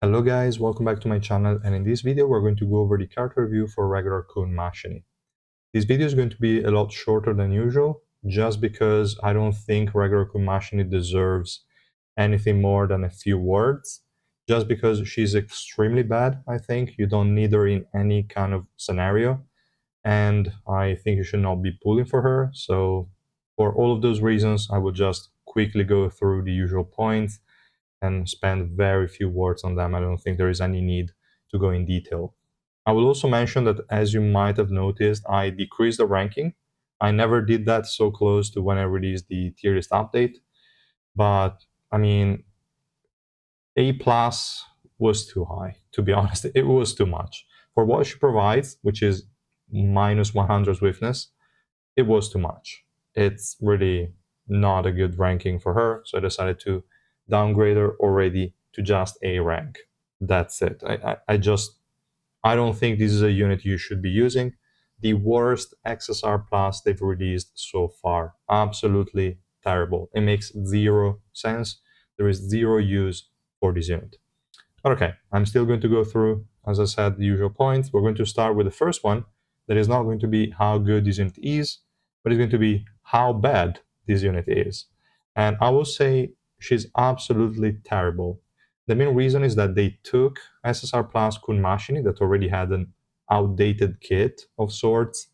Hello guys, welcome back to my channel, and in this video we're going to go over the character review for regular Khun Mascheny. This video is going to be a lot shorter than usual, just because I don't think regular Khun Mascheny deserves anything more than a few words, just because she's extremely bad. I think you don't need her in any kind of scenario, and I think you should not be pulling for her. So for all of those reasons, I will just quickly go through the usual points and spend very few words on them. I don't think there is any need to go in detail. I will also mention that, as you might have noticed, I decreased the ranking. I never did that so close to when I released the tier list update, but I mean, A plus was too high, to be honest. It was too much. For what she provides, which is minus 100 swiftness, it was too much. It's really not a good ranking for her, so I decided to downgrade her already to just A rank. That's it. I don't think this is a unit you should be using. The worst XSR plus they've released so far. Absolutely terrible. It makes zero sense. There is zero use for this unit. Okay, I'm still going to go through, as I said, the usual points. We're going to start with the first one. That is not going to be how good this unit is, but it's going to be how bad this unit is. And I will say she's absolutely terrible. The main reason is that they took SSR Plus Khun Mascheny that already had an outdated kit of sorts,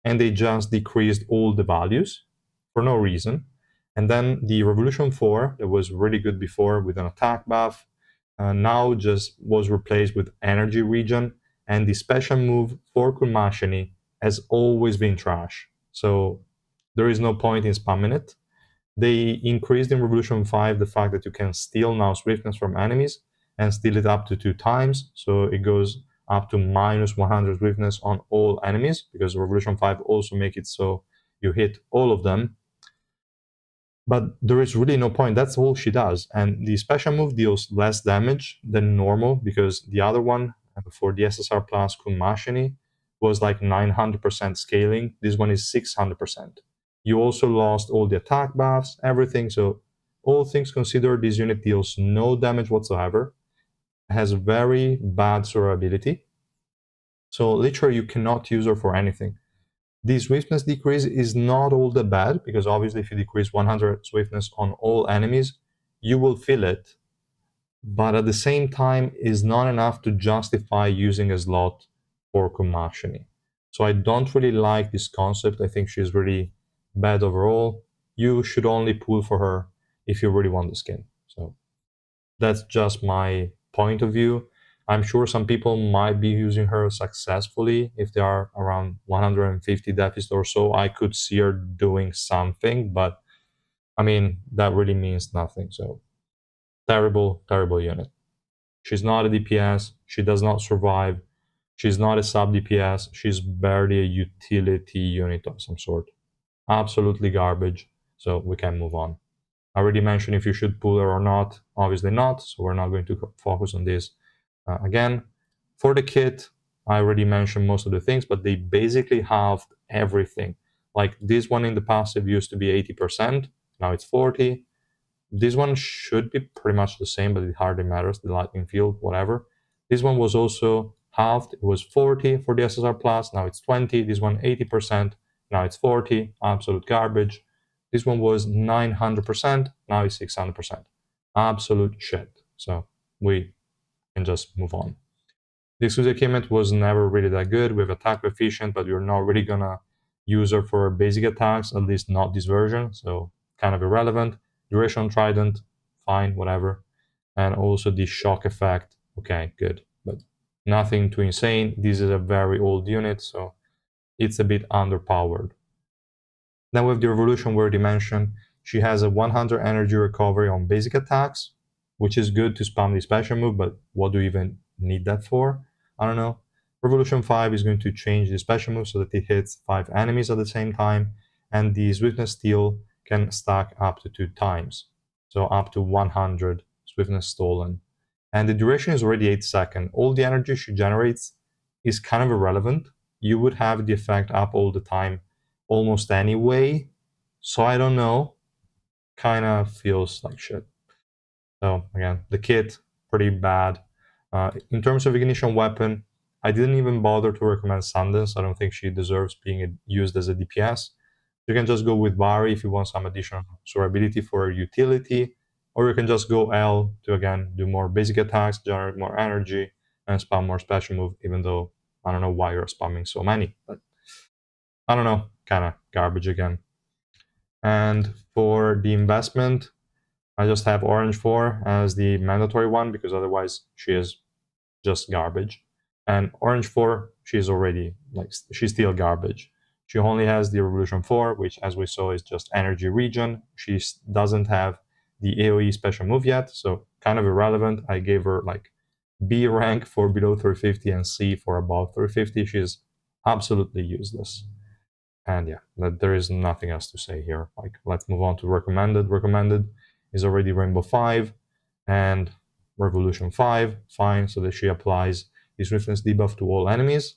and they just decreased all the values for no reason. And then the Revolution 4, that was really good before with an attack buff, now just was replaced with Energy Regen, and the special move for Khun Mascheny has always been trash. So there is no point in spamming it. They increased in Revolution 5 the fact that you can steal now swiftness from enemies and steal it up to 2 times. So it goes up to minus 100 swiftness on all enemies, because Revolution 5 also make it so you hit all of them. But there is really no point. That's all she does. And the special move deals less damage than normal, because the other one for the SSR plus Khun Mascheny was like 900% scaling. This one is 600%. You also lost all the attack buffs, everything. So all things considered, this unit deals no damage whatsoever, has very bad survivability. So literally you cannot use her for anything. The swiftness decrease is not all that bad, because obviously if you decrease 100 swiftness on all enemies, you will feel it, but at the same time is not enough to justify using a slot for Khun Mascheny. So I don't really like this concept. I think she's really bad overall. You should only pull for her if you really want the skin. So that's just my point of view. I'm sure some people might be using her successfully if they are around 150 deficit or so. I could see her doing something, but I mean, that really means nothing. So, terrible, terrible unit. She's not a DPS. She does not survive. She's not a sub DPS. She's barely a utility unit of some sort. Absolutely garbage. So, we can move on. I already mentioned if you should pull her or not. Obviously not, so we're not going to focus on this again. For the kit, I already mentioned most of the things, but they basically halved everything. Like this one in the passive used to be 80%, now it's 40. This one should be pretty much the same, but it hardly matters, the lightning field, whatever. This one was also halved. It was 40 for the SSR Plus, now it's 20. This one 80%, now it's 40. Absolute garbage. This one was 900%, now it's 600%. Absolute shit. So we can just move on. The exclusive equipment was never really that good with attack efficient, but you're not really gonna use her for basic attacks, at least not this version, so kind of irrelevant. Duration Trident, fine, whatever. And also the shock effect, okay, good, but nothing too insane. This is a very old unit, so it's a bit underpowered. Then with the Revolution, we already mentioned, she has a 100 energy recovery on basic attacks, which is good to spam the special move, but what do you even need that for? I don't know. Revolution 5 is going to change the special move so that it hits 5 enemies at the same time, and the Swiftness Steal can stack up to 2 times, so up to 100 Swiftness stolen. And the duration is already 8 seconds. All the energy she generates is kind of irrelevant. You would have the effect up all the time almost anyway, so I don't know. Kind of feels like shit. So again, the kit pretty bad. In terms of ignition weapon, I didn't even bother to recommend Sundance. I don't think she deserves being used as a DPS. You can just go with Bari if you want some additional survivability for utility, or you can just go L to again do more basic attacks, generate more energy, and spam more special move, even though I don't know why you're spamming so many. But I don't know, kinda garbage again. And for the investment, I just have Orange 4 as the mandatory one because otherwise she is just garbage. And Orange 4, she's already, like, she's still garbage. She only has the Revolution 4, which, as we saw, is just energy regen. She doesn't have the AoE special move yet, so kind of irrelevant. I gave her, like, B rank for below 350 and C for above 350. She's absolutely useless. And yeah, there is nothing else to say here. Like, let's move on to recommended. Recommended is already Rainbow 5 and Revolution 5, fine, so that she applies the swiftness debuff to all enemies.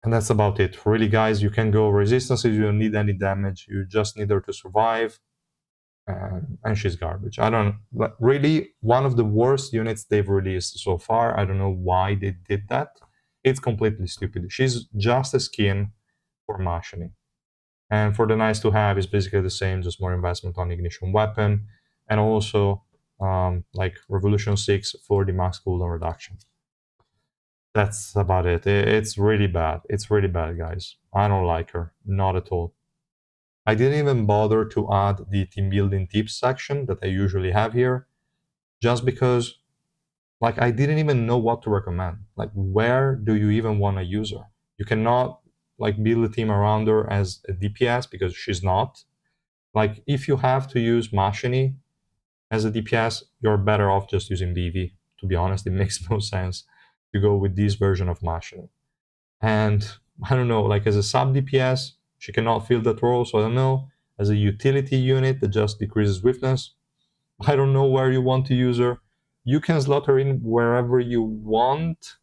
And that's about it. Really, guys, you can go resistances, you don't need any damage, you just need her to survive. And she's garbage. I don't really, one of the worst units they've released so far. I don't know why they did that. It's completely stupid. She's just a skin for Mascheny. And for the nice to have, is basically the same, just more investment on ignition weapon, and also like Revolution 6 for the max cooldown reduction. That's about it. It's really bad. It's really bad, guys. I don't like her, not at all. I didn't even bother to add the team building tips section that I usually have here, just because, like, I didn't even know what to recommend. Like, where do you even want to use her? You cannot, like, build a team around her as a DPS because she's not. Like, if you have to use Mascheny as a DPS, you're better off just using BV. To be honest, it makes no sense to go with this version of Mascheny. And I don't know, like, as a sub DPS, she cannot fill that role, so I don't know. As a utility unit that just decreases swiftness, I don't know where you want to use her. You can slot her in wherever you want.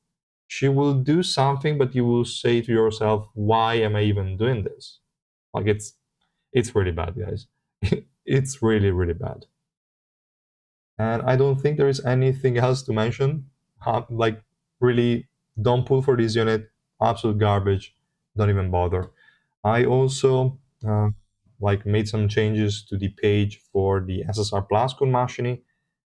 She will do something, but you will say to yourself, why am I even doing this? Like, it's really bad, guys. It's really, really bad. And I don't think there is anything else to mention. Like, really, don't pull for this unit. Absolute garbage. Don't even bother. I also like made some changes to the page for the SSR Plus Khun Mascheny,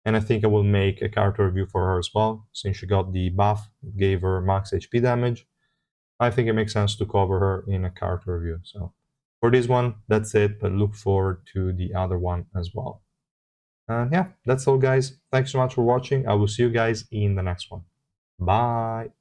and I think I will make a character review for her as well, since she got the buff that gave her max HP damage. I think it makes sense to cover her in a character review. So for this one, that's it, but look forward to the other one as well. And yeah, that's all, guys. Thanks so much for watching. I will see you guys in the next one. Bye.